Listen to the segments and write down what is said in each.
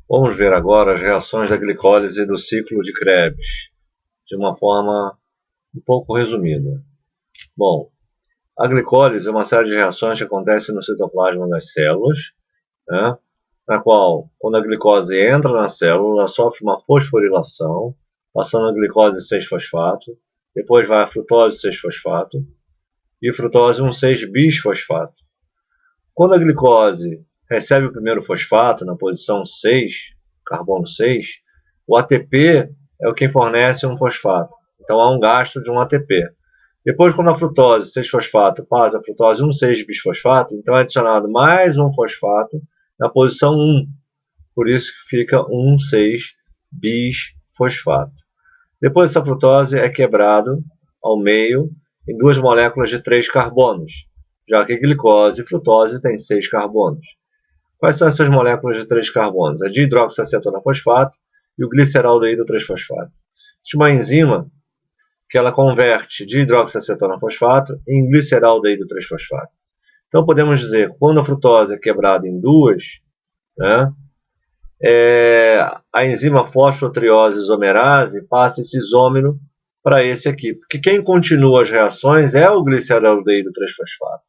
Vamos ver agora as reações da glicólise do ciclo de Krebs, de uma forma um pouco resumida. Bom, a glicólise é uma série de reações que acontecem no citoplasma das células, né, na qual, quando a glicose entra na célula, ela sofre uma fosforilação, passando a glicose 6-fosfato, depois vai a frutose 6-fosfato e frutose 1,6-bisfosfato. Quando a glicose recebe o primeiro fosfato, na posição 6, carbono 6, o ATP é o que fornece um fosfato. Então há um gasto de um ATP. Depois, quando a frutose 6-fosfato passa a frutose 1,6-bisfosfato, então é adicionado mais um fosfato na posição 1. Por isso que fica 1,6-bisfosfato. Depois essa frutose é quebrado ao meio em duas moléculas de 3 carbonos, já que glicose e frutose têm 6 carbonos. Quais são essas moléculas de 3 carbonos? A dihidroxiacetona-fosfato e o gliceraldeído 3-fosfato. Existe uma enzima que ela converte dihidroxiacetona-fosfato em gliceraldeído 3-fosfato. Então podemos dizer que quando a frutose é quebrada em duas, né, a enzima fosfotriose isomerase passa esse isômero para esse aqui, porque quem continua as reações é o gliceraldeído 3-fosfato.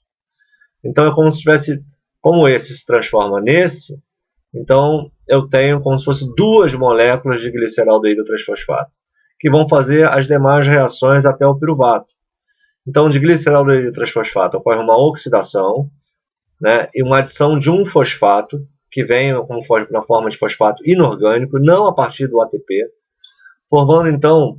Então é como se tivesse, como esse se transforma nesse, então eu tenho como se fosse duas moléculas de gliceraldeído 3-fosfato, que vão fazer as demais reações até o piruvato. Então de gliceraldeído 3-fosfato ocorre uma oxidação, né, e uma adição de um fosfato, que vem na forma de fosfato inorgânico, não a partir do ATP, formando então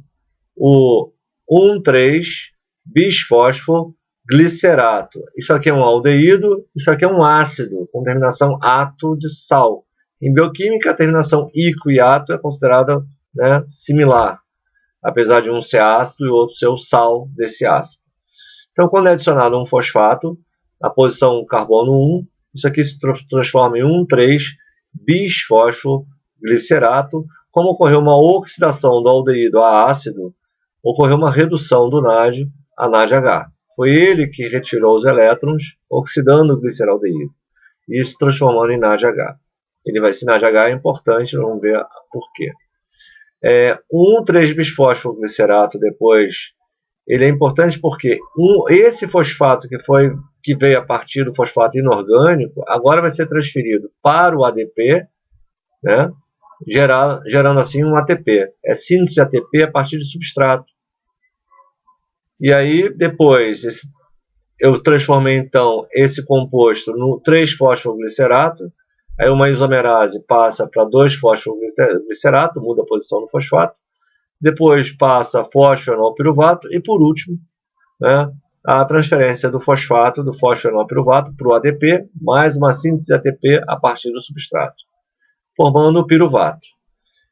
o 1,3-bisfosfoglicerato. Isso aqui é um aldeído, isso aqui é um ácido, com terminação ato de sal. Em bioquímica, a terminação ico e ato é considerada, né, similar, apesar de um ser ácido e o outro ser o sal desse ácido. Então, quando é adicionado um fosfato, na posição carbono 1, isso aqui se transforma em 1,3-bisfosfoglicerato. Como ocorreu uma oxidação do aldeído a ácido, ocorreu uma redução do NAD a NADH. Foi ele que retirou os elétrons, oxidando o gliceraldeído e se transformando em NADH. Esse NADH é importante, vamos ver por quê. O 1,3-bisfosfoglicerato depois, ele é importante porque esse fosfato que veio a partir do fosfato inorgânico, agora vai ser transferido para o ADP, né, gerando assim um ATP. É síntese de ATP a partir de substrato. E aí, depois, eu transformei então esse composto no 3-fosfoglicerato, aí uma isomerase passa para 2-fosfoglicerato, muda a posição do fosfato, depois passa fosfenolpiruvato e, por último, né, a transferência do fosfenolpiruvato para o ADP, mais uma síntese de ATP a partir do substrato, formando o piruvato.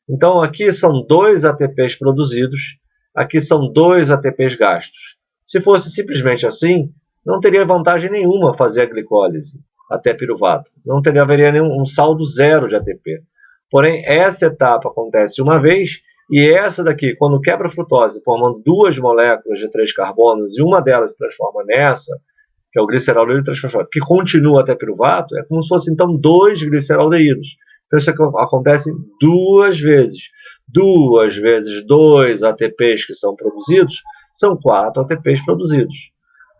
Então, aqui são 2 ATPs produzidos, aqui são 2 ATPs gastos. Se fosse simplesmente assim, não teria vantagem nenhuma fazer a glicólise até piruvato. Não haveria nenhum saldo zero de ATP. Porém, essa etapa acontece uma vez, e essa daqui, quando quebra a frutose, formando 2 moléculas de 3 carbonos, e uma delas se transforma nessa, que é o gliceraldeído 3-fosfato, que continua até piruvato, é como se fosse então 2 gliceraldeídos. Então isso acontece 2 vezes. 2 vezes 2 ATPs que são produzidos, são 4 ATPs produzidos.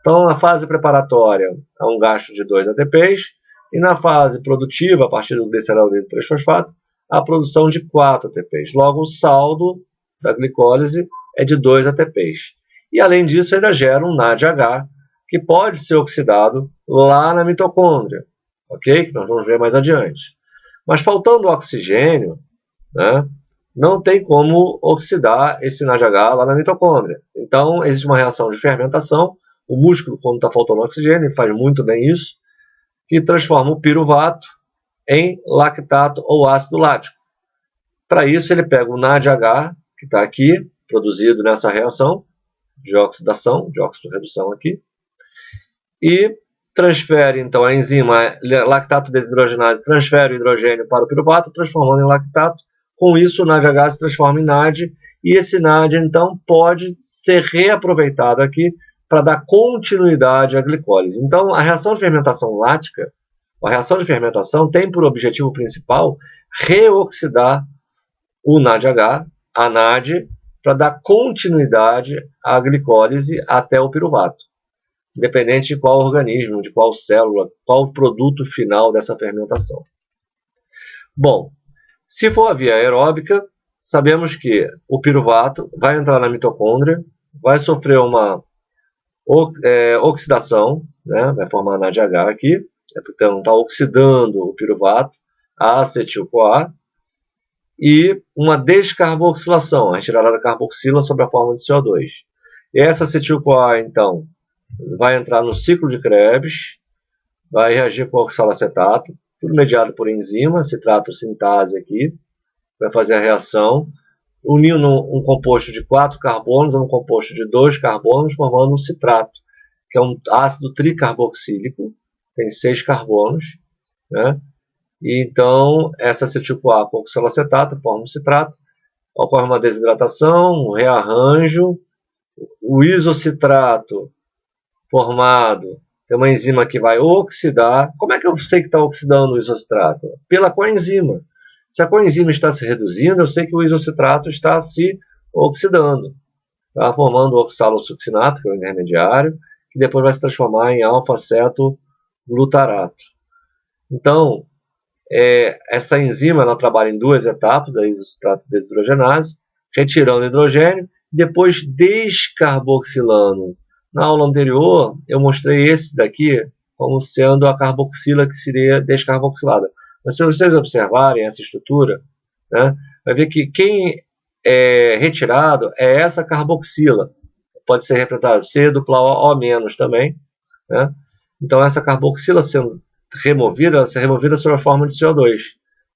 Então, na fase preparatória, há um gasto de 2 ATPs, e na fase produtiva, a partir do gliceraldeído 3-fosfato, a produção de 4 ATPs. Logo, o saldo da glicólise é de 2 ATPs. E, além disso, ainda gera um NADH, que pode ser oxidado lá na mitocôndria, ok? Que nós vamos ver mais adiante. Mas, faltando oxigênio, né, não tem como oxidar esse NADH lá na mitocôndria. Então, existe uma reação de fermentação. O músculo, quando está faltando oxigênio, faz muito bem isso, que transforma o piruvato em lactato ou ácido lático. Para isso, ele pega o NADH, que está aqui, produzido nessa reação de oxidação, de oxidorredução aqui, e transfere, então, a enzima lactato desidrogenase transfere o hidrogênio para o piruvato, transformando em lactato. Com isso, o NADH se transforma em NAD, e esse NAD, então, pode ser reaproveitado aqui para dar continuidade à glicólise. Então, a reação de fermentação lática, A reação de fermentação tem por objetivo principal reoxidar o NADH, a NAD, para dar continuidade à glicólise até o piruvato, independente de qual organismo, de qual célula, qual o produto final dessa fermentação. Bom, se for a via aeróbica, sabemos que o piruvato vai entrar na mitocôndria, vai sofrer uma oxidação, né? Vai formar NADH aqui, então está oxidando o piruvato a acetil-CoA, e uma descarboxilação, a retirada da carboxila sob a forma de CO2. E essa acetil-CoA, então, vai entrar no ciclo de Krebs, vai reagir com oxalacetato, tudo mediado por enzima, citrato sintase aqui, vai fazer a reação, unindo um composto de 4 carbonos a um composto de 2 carbonos, formando um citrato, que é um ácido tricarboxílico, tem 6 carbonos, né? E então, essa acetil-CoA com oxalacetato forma um citrato, ocorre uma desidratação, um rearranjo, o isocitrato formado, tem uma enzima que vai oxidar. Como é que eu sei que está oxidando o isocitrato? Pela coenzima. Se a coenzima está se reduzindo, eu sei que o isocitrato está se oxidando, está formando o oxalosuccinato, que é o intermediário, que depois vai se transformar em alfa-cetoglutarato. Então, essa enzima ela trabalha em 2 etapas, a isocitrato desidrogenase, retirando hidrogênio, depois descarboxilando. Na aula anterior, eu mostrei esse daqui como sendo a carboxila que seria descarboxilada. Mas se vocês observarem essa estrutura, né, vai ver que quem é retirado é essa carboxila. Pode ser representado C dupla O menos também, né? Então, essa carboxila sendo removida, ela será removida sob a forma de CO2,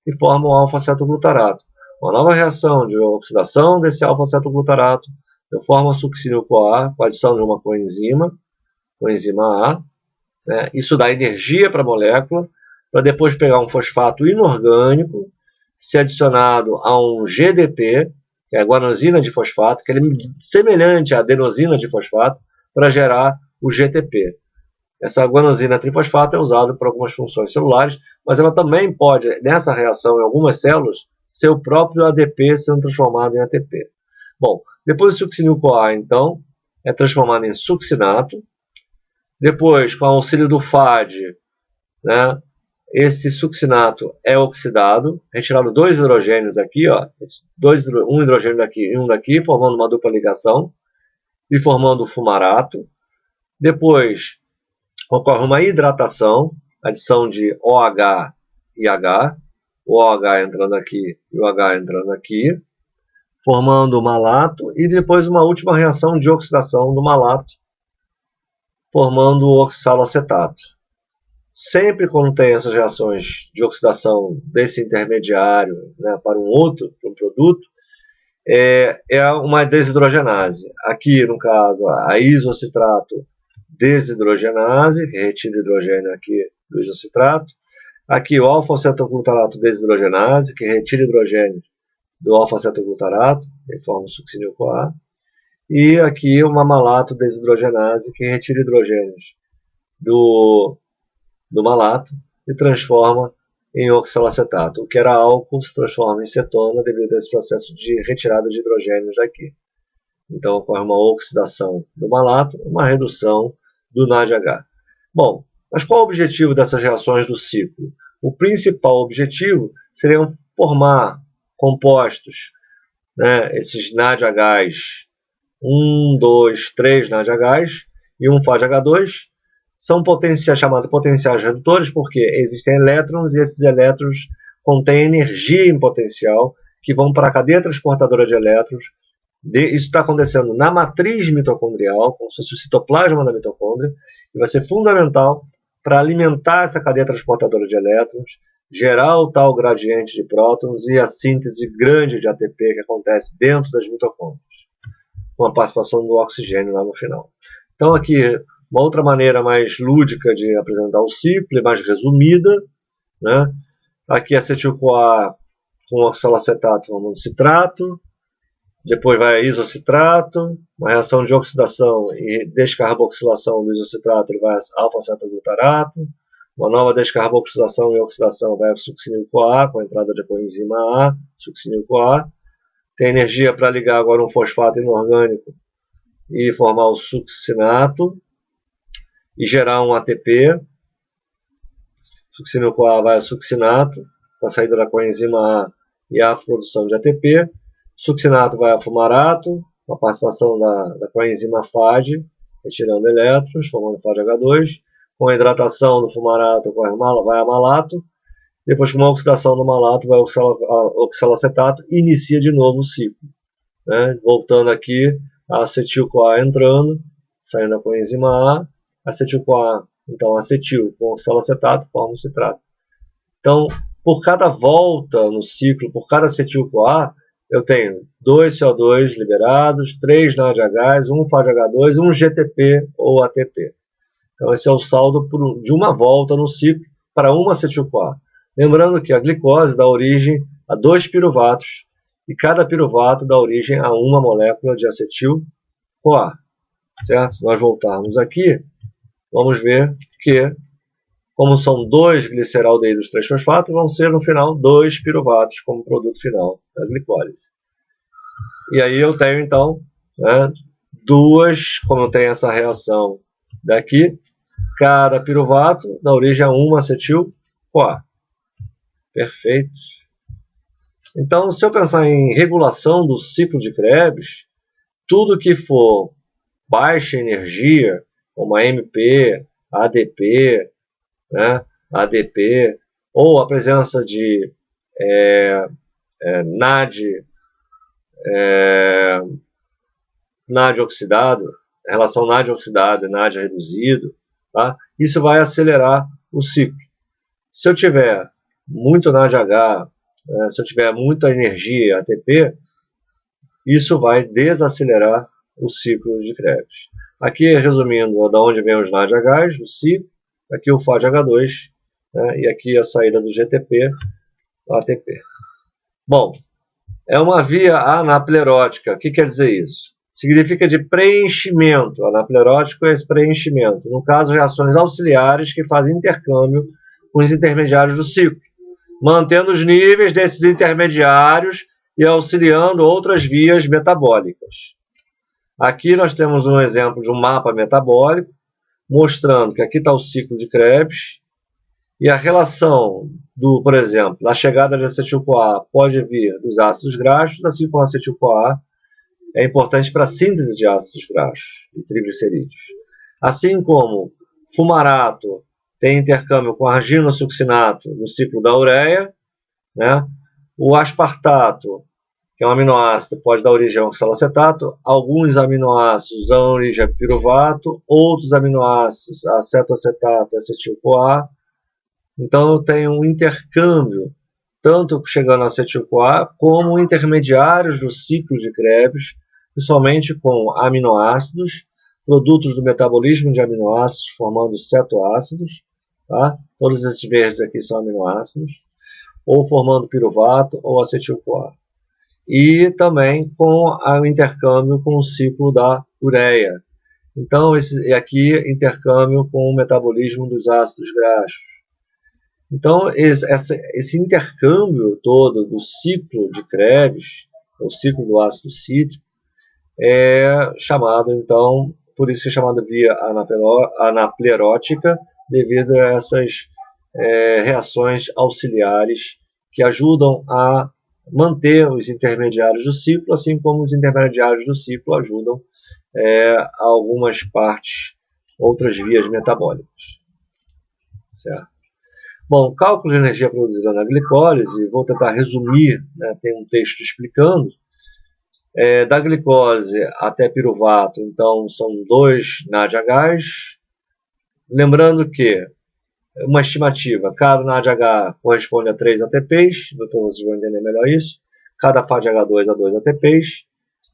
e forma o alfa-cetoglutarato. Uma nova reação de oxidação desse alfa-cetoglutarato, eu formo a succinil-CoA, com a adição de uma coenzima A, né? Isso dá energia para a molécula, para depois pegar um fosfato inorgânico, ser adicionado a um GDP, que é a guanosina de fosfato, que é semelhante à adenosina de fosfato, para gerar o GTP. Essa guanosina trifosfato é usada para algumas funções celulares, mas ela também pode, nessa reação em algumas células, ser o próprio ADP sendo transformado em ATP. Bom, depois o succinil-CoA, então, é transformado em succinato. Depois, com o auxílio do FAD, né, esse succinato é oxidado, retirado 2 hidrogênios aqui, ó, um hidrogênio daqui e um daqui, formando uma dupla ligação, e formando o fumarato. Depois, ocorre uma hidratação, adição de OH e H, o OH entrando aqui e o H entrando aqui, formando o malato, e depois uma última reação de oxidação do malato, formando o oxalacetato. Sempre quando tem essas reações de oxidação desse intermediário, né, para um produto, é uma desidrogenase. Aqui, no caso, a isocitrato desidrogenase, que retira hidrogênio aqui do isocitrato. Aqui o alfa-cetoglutarato desidrogenase, que retira hidrogênio do alfa-cetoglutarato, e forma o succinil-CoA. E aqui uma malato desidrogenase, que retira hidrogênios do malato e transforma em oxalacetato. O que era álcool se transforma em cetona devido a esse processo de retirada de hidrogênios daqui. Então ocorre uma oxidação do malato, uma redução do NADH. Bom, mas qual o objetivo dessas reações do ciclo? O principal objetivo seria formar compostos, né, esses NADHs, 1, 2, 3 NADHs e um FADH2, são chamados potenciais redutores porque existem elétrons e esses elétrons contêm energia em potencial que vão para a cadeia transportadora de elétrons. Isso está acontecendo na matriz mitocondrial, como se fosse o citoplasma da mitocôndria, e vai ser fundamental para alimentar essa cadeia transportadora de elétrons, gerar o tal gradiente de prótons e a síntese grande de ATP que acontece dentro das mitocôndrias, com a participação do oxigênio lá no final. Então aqui, uma outra maneira mais lúdica de apresentar o ciclo, e mais resumida, né? Aqui acetil-CoA com oxalacetato formando citrato, depois vai isocitrato, uma reação de oxidação e descarboxilação do isocitrato, ele vai alfa-cetoglutarato, Uma nova descarboxilação e oxidação vai ao succinil-CoA, com a entrada de coenzima A, succinil-CoA. Tem energia para ligar agora um fosfato inorgânico e formar o succinato e gerar um ATP. Succinil-CoA vai ao succinato, com a saída da coenzima A e a produção de ATP. Succinato vai a fumarato, com a participação da coenzima FAD, retirando elétrons, formando FADH2. Com a hidratação do fumarato vai a malato. Depois, com a oxidação do malato, vai ao oxalacetato e inicia de novo o ciclo. Né? Voltando aqui, a acetil-CoA entrando, saindo da coenzima A. Acetil-CoA, então acetil com oxalacetato, forma o citrato. Então, por cada volta no ciclo, por cada acetil-CoA, eu tenho 2 CO2 liberados, 3 NADH, 1 FADH2, 1 GTP ou ATP. Então, esse é o saldo de uma volta no ciclo para uma acetil-CoA. Lembrando que a glicose dá origem a 2 piruvatos e cada piruvato dá origem a uma molécula de acetil-CoA. Certo? Se nós voltarmos aqui, vamos ver que, como são 2 gliceraldeídos 3-fosfato, vão ser no final 2 piruvatos como produto final da glicólise. E aí eu tenho então, né, como eu tenho essa reação daqui, cada piruvato dá origem a uma acetil-CoA. Perfeito. Então, se eu pensar em regulação do ciclo de Krebs, tudo que for baixa energia, como a MP, ADP, né, ADP, ou a presença de NAD oxidado, relação NAD oxidado e NAD reduzido, tá? Isso vai acelerar o ciclo. Se eu tiver muito NADH, se eu tiver muita energia ATP, isso vai desacelerar o ciclo de Krebs. Aqui, resumindo, da onde vem os NADHs, do ciclo, aqui o FADH2, né, e aqui a saída do GTP, ATP. Bom, é uma via anaplerótica. O que quer dizer isso? Significa de preenchimento. Anaplerótico é esse preenchimento. No caso, reações auxiliares que fazem intercâmbio com os intermediários do ciclo, mantendo os níveis desses intermediários e auxiliando outras vias metabólicas. Aqui nós temos um exemplo de um mapa metabólico, mostrando que aqui está o ciclo de Krebs, e a relação por exemplo, da chegada de acetil-CoA pode vir dos ácidos graxos, assim como a acetil-CoA é importante para a síntese de ácidos graxos e triglicerídeos. Assim como fumarato tem intercâmbio com arginosuccinato no ciclo da ureia, né? O aspartato, que é um aminoácido, pode dar origem ao oxalacetato. Alguns aminoácidos dão origem a piruvato, outros aminoácidos a acetoacetato e acetil-CoA. Então eu tenho um intercâmbio, tanto chegando a acetil-CoA, como intermediários do ciclo de Krebs, principalmente com aminoácidos, produtos do metabolismo de aminoácidos, formando cetoácidos. Tá? Todos esses verdes aqui são aminoácidos, ou formando piruvato ou acetil-CoA. E também com o intercâmbio com o ciclo da ureia. Então, aqui intercâmbio com o metabolismo dos ácidos graxos. Então, esse intercâmbio todo do ciclo de Krebs, o ciclo do ácido cítrico, é chamado, então, por isso é chamado via anaplerótica, devido a essas reações auxiliares que ajudam a manter os intermediários do ciclo, assim como os intermediários do ciclo ajudam a algumas partes, outras vias metabólicas. Certo? Bom, cálculo de energia produzida na glicólise, vou tentar resumir, né, tem um texto explicando. Da glicose até piruvato, então são 2 NADHs. Lembrando que, uma estimativa, cada NADH corresponde a 3 ATPs, depois vocês vão entender melhor isso. Cada FADH2 a 2 ATPs,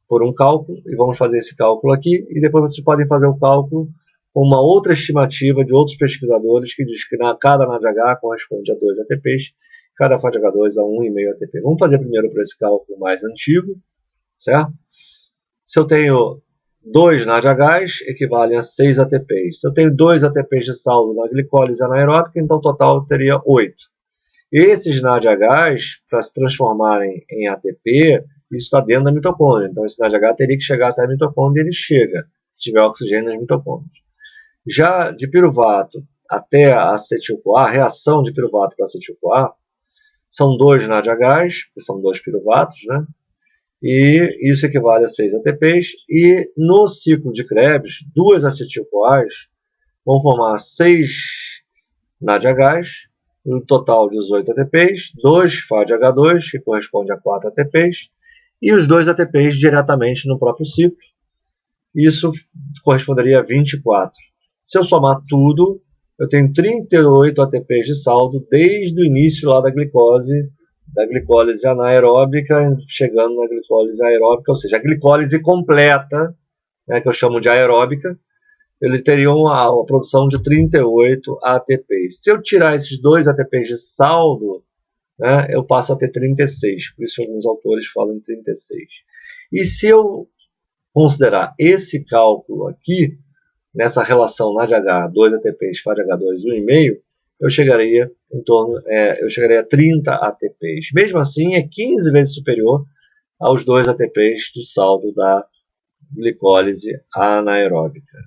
por um cálculo, e vamos fazer esse cálculo aqui, e depois vocês podem fazer o cálculo com uma outra estimativa de outros pesquisadores que diz que cada NADH corresponde a 2 ATPs, cada FADH2 a 1,5 ATP. Vamos fazer primeiro para esse cálculo mais antigo, certo? Se eu tenho 2 NADHs equivalem a 6 ATPs. Se eu tenho 2 ATPs de saldo na glicólise anaeróbica, então o total eu teria 8. Esses NADHs, para se transformarem em ATP, isso está dentro da mitocôndria. Então esse NADH teria que chegar até a mitocôndria e ele chega, se tiver oxigênio nas mitocôndrias. Já de piruvato até acetil-CoA, a reação de piruvato para acetil-CoA, são 2 NADHs, que são 2 piruvatos, né? E isso equivale a 6 ATPs, e no ciclo de Krebs, 2 acetil-CoAs vão formar 6 NADHs, no total 18 ATPs, 2 FADH2, que corresponde a 4 ATPs, e os 2 ATPs diretamente no próprio ciclo, isso corresponderia a 24. Se eu somar tudo, eu tenho 38 ATPs de saldo desde o início lá da glicólise anaeróbica, chegando na glicólise aeróbica, ou seja, a glicólise completa, né, que eu chamo de aeróbica, ele teria uma produção de 38 ATPs. Se eu tirar esses 2 ATPs de saldo, né, eu passo a ter 36, por isso alguns autores falam em 36. E se eu considerar esse cálculo aqui, nessa relação NADH, 2 ATPs, FADH2, 1,5, eu chegaria a 30 ATPs. Mesmo assim, é 15 vezes superior aos 2 ATPs de saldo da glicólise anaeróbica.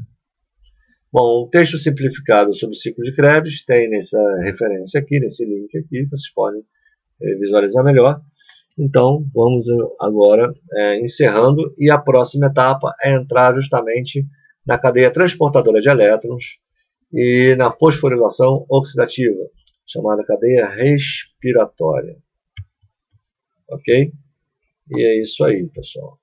Bom, o texto simplificado sobre o ciclo de Krebs tem nessa referência aqui, nesse link aqui, vocês podem visualizar melhor. Então, vamos agora encerrando, e a próxima etapa é entrar justamente na cadeia transportadora de elétrons e na fosforilação oxidativa, chamada cadeia respiratória. Ok? E é isso aí, pessoal.